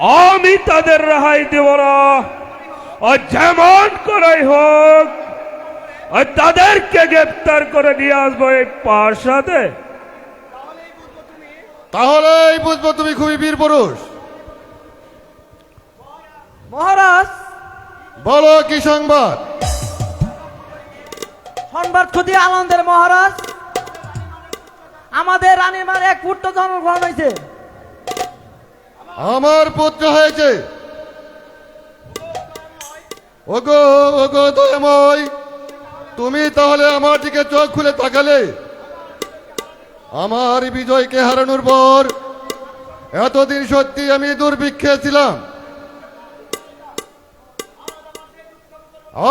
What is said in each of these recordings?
আমি তাদের রেহাই দেব না। আর যেমন করেই হোক আর তাদেরকে গ্রেপ্তার করে নিয়ে আসবো এই প্রাসাদে। তাহলেই বুঝবো তুমি খুবই বীর পুরুষ। মহারাজ, বলো কি সংবাদ? সংবাদ খুবই আনন্দের মহারাজ। আমাদের রানীমার এক পুত্র জন্মগ্রহণ হয়েছে। আমার পুত্র হয়েছে। ওগো ওগো দয়াময়, তুমি তাহলে আমার দিকে চোখ খুলে তাকালে। আমার বিজয়কে হারানোর পর এতদিন সত্যি আমি দুর্ভিক্ষে ছিলাম।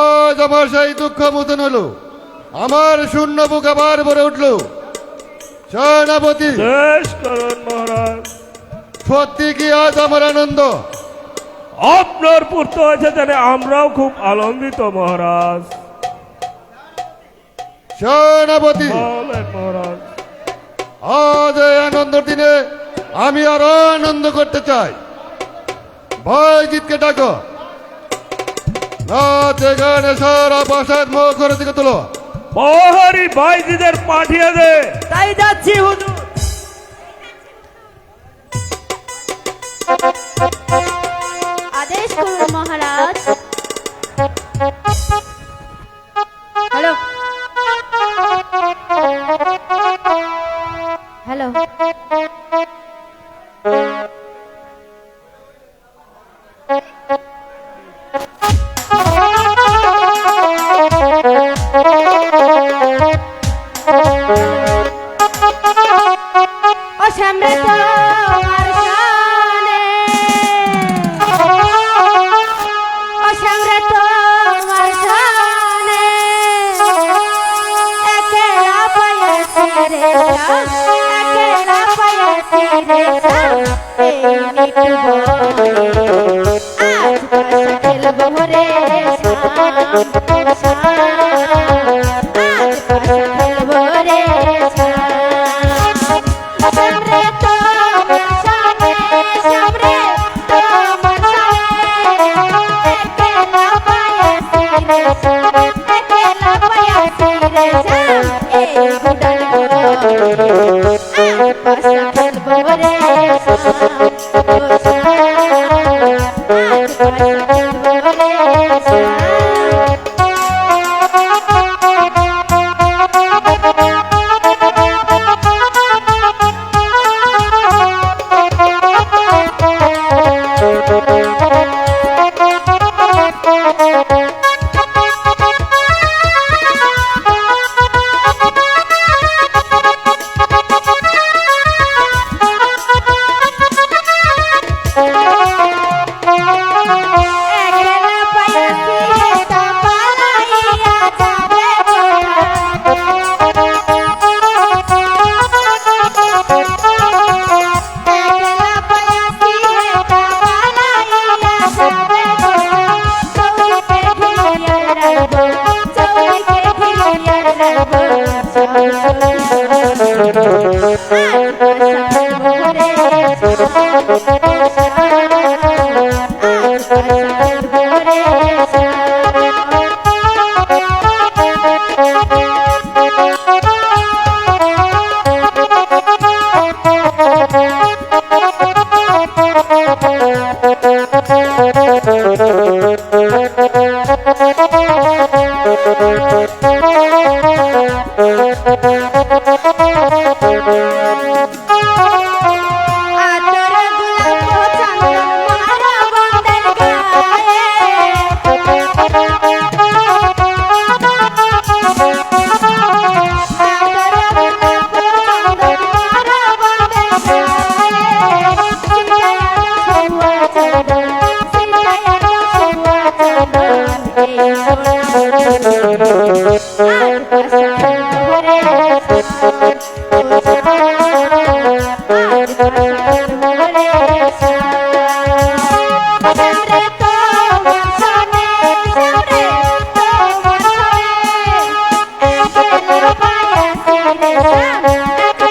আজ আমার সেই দুঃখ মোচন হলো। আমার শূন্য বুক আবার ভরে উঠল। সেনাপতি, শেষ করুন মহারাজ। সত্যি কি আজ আমার আনন্দ? আপনার পুত্র হয়েছে জানে আমরাও খুব আনন্দিত মহারাজ। সেনাপতি, বলেন মহারাজ। আজ এই আনন্দের দিনে আমি আরো আনন্দ করতে চাই। ভাইজিৎকে ডাকো। নাচে গানে সারা প্রাসাদ মুখর দিকে তোলো। প্রহরী ভাইজিদের পাঠিয়ে দে। তাই যাচ্ছি হুজুর। আদেশ করুন মহারাজ। হ্যালো হ্যালো, ও সামনে তোমার শানে, ও সামনে তোমার শানে, একেলা পাইয়াছি রে শান, একেলা পাইয়াছি রে শান, এই মিটু বলে আজ পাশা খেলবো রে শান, শান, আজ পাশা খেলবো রে শান। সামনে তোমার সামনে, সামনে তোমার সামনে, একেলা পাইয়াছি রে শান, একেলা পাইয়াছি রে শান, এই গুডাল ঘরে আজ পাশা খেলবো রে শান, শান, আজ পাশা খেলবো রে শান। একলা পাইয়াছি তা পালাইয়া যাবে একলা পাইয়াছি তা পালাইয়া যাবে চৌকে ঘিরিয়া রাখবো, চৌকে ঘিরিয়া রাখবো আতর গোলাপ চন্দন মারা বন্ধের গায়ে, আতর গোলাপ চন্দন মারা বন্ধের গায়ে, সিতায়া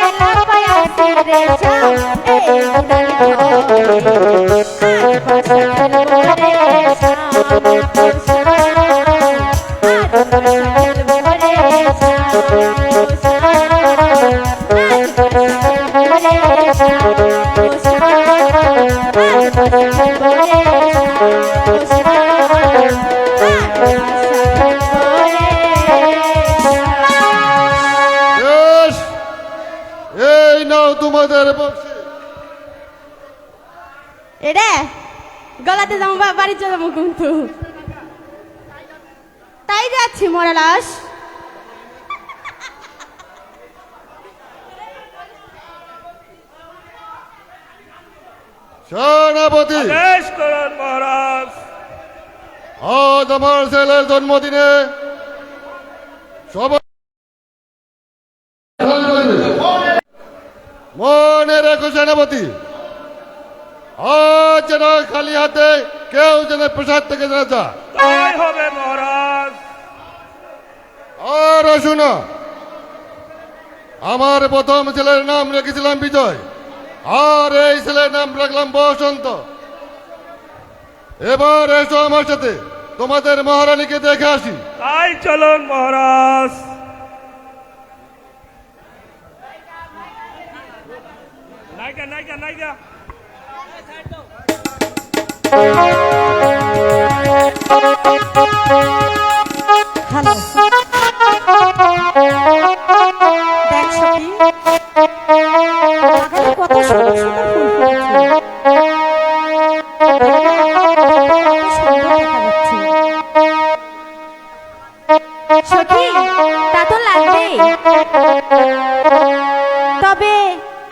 সবুয়া চন্দন, সিতায়া সবুয়া চন্দন, এই আর পাশা ঘরে রে বর্ষা খেলবো রে শ্যাম শ্যাম আজ বর্ষা খেলবো রে শ্যাম শ্যাম আজ বর্ষা খেলবো রে শ্যাম শ্যাম আজ বর্ষা খেলবো রে শ্যাম শ্যাম বেশ, এই নাও তোমাদের বক্সি। এরে গলাতে যাবো বাড়ি চলে যাবো কিন্তু তাই যাচ্ছি মরা লাশ সেনাপতি, আদেশ করুন মহারাজ। আজ আমার ছেলের জন্মদিনে সবাই মনে রেখো সেনাপতি, আজ যেন খালি হাতে কেউ যেন প্রসাদ থেকে না যা। তাই হবে মহারাজ। আর শোনো, আমার প্রথম ছেলের নাম রেখেছিলাম বিজয়, আর এই ছেলের নাম রাখলাম বসন্ত। এবার এসো আমার সাথে, তোমাদের মহারানীকে দেখে আসি। তাই চলুন মহারাজ। নাইকা নাইকা নাইকা হ্যালো দেখ সখী, বাগানে কত সুন্দর সুন্দর ফুল ফুটেছে। কত সুন্দর দেখা যাচ্ছে। সখী তা তো লাগবেই তবে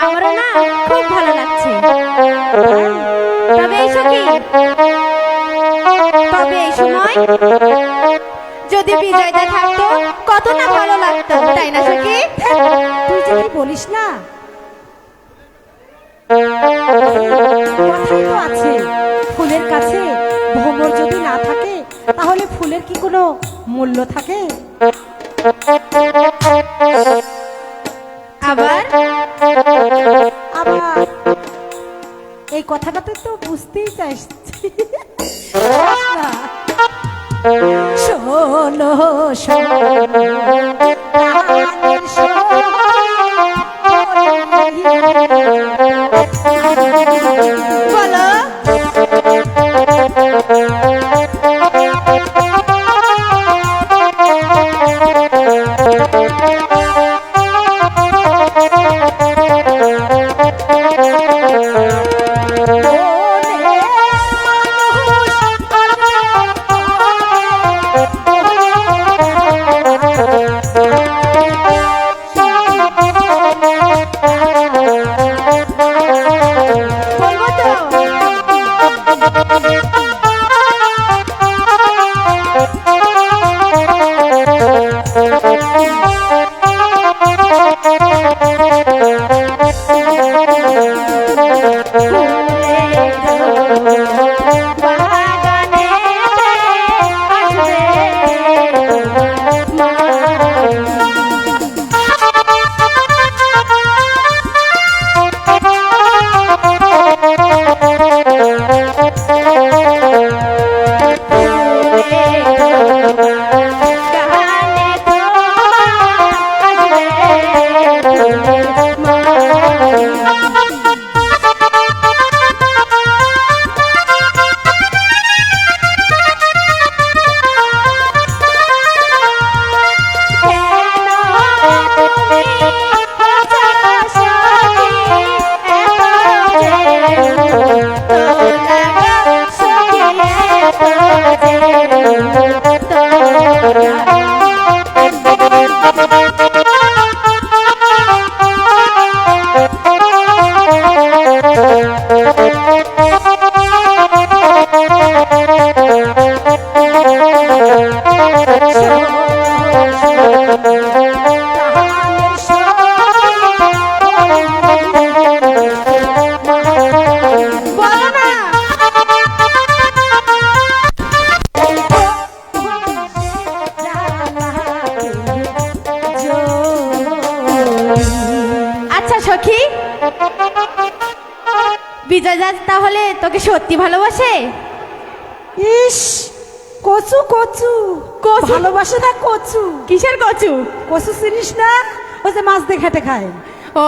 আমারও না খুব ভালো লাগছে তবে এই সখী তবে এই সময় যদি বিজয়দা থাকতো কত না ভালো লাগতো তাই না সখী তুই যে কি বলিস না, কথাই তো আছে, ফুলের কাছে ভ্রমর যদি না থাকে তাহলে ফুলের কি কোনো মূল্য থাকে? আবার আবার এই কথাটা তুই তো বুঝতেই চাইছ না। শোনো শোনো প্রাণের বলো বলবো তো বাগানে মেজাজ তাহলে তোকে সত্যি ভালোবাসে? ইস, কচু কচু কচু? ভালোবাসে না কচু। কিসের কচু? কচু চিনিস না? ওই যে মাছ দিয়ে খেটে খায়। ও